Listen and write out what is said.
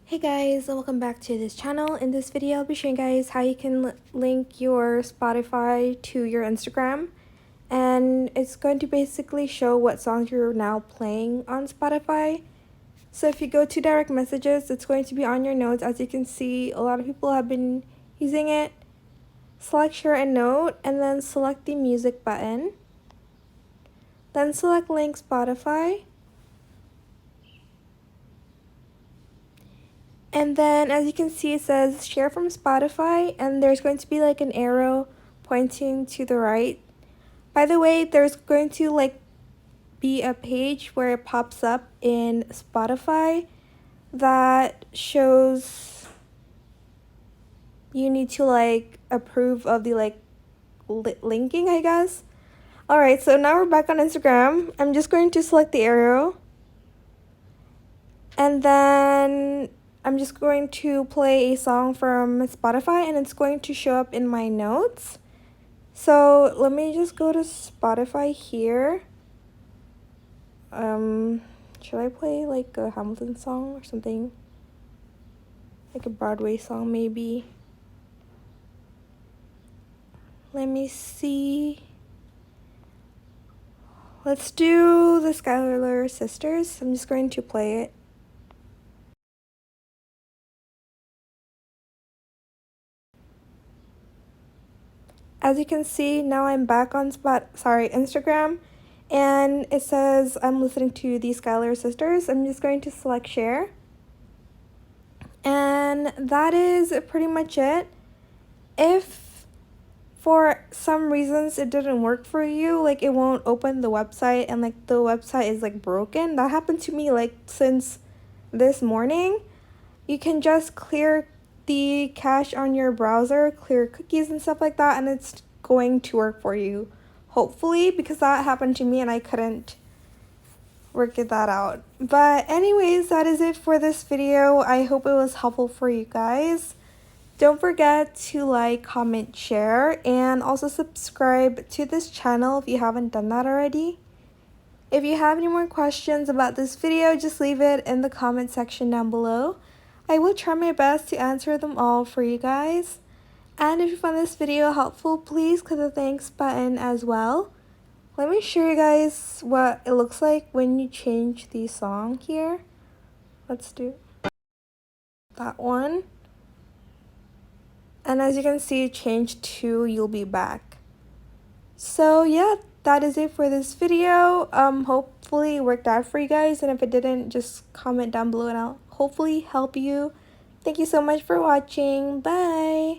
Hey guys, welcome back to this channel. In this video, I'll be showing you guys how you can link your Spotify to your Instagram. And it's going to basically show what songs you're now playing on Spotify. So if you go to direct messages, it's going to be on your notes. As you can see, a lot of people have been using it. Select share and note, and then select the music button. Then select link Spotify. And then as you can see, it says share from Spotify, and there's going to be like an arrow pointing to the right. By the way, there's going to be a page where it pops up in Spotify that shows you need to approve of the linking, I guess. Alright, so now we're back on Instagram. I'm just going to select the arrow, and then I'm just going to play a song from Spotify, and it's going to show up in my notes. So let me just go to Spotify here. Should I play like a Hamilton song or something? Like a Broadway song maybe. Let me see. Let's do the Schuyler Sisters. I'm just going to play it. As you can see, now I'm back on Instagram, and it says I'm listening to the Schuyler Sisters. I'm just going to select share. And that is pretty much it. If for some reasons it didn't work for you, like it won't open the website and like the website is like broken. That happened to me like since this morning. You can just clear the cache on your browser, clear cookies and stuff like that, and it's going to work for you. Hopefully, because that happened to me and I couldn't work that out. But anyways, that is it for this video. I hope it was helpful for you guys. Don't forget to like, comment, share, and also subscribe to this channel if you haven't done that already. If you have any more questions about this video, just leave it in the comment section down below. I will try my best to answer them all for you guys. And if you found this video helpful, please click the thanks button as well. Let me show you guys what it looks like when you change the song here. Let's do that one. And as you can see, change to You'll Be Back. So yeah, that is it for this video. Hopefully it worked out for you guys, and if it didn't, just comment down below and I'll hopefully help you. Thank you so much for watching. Bye.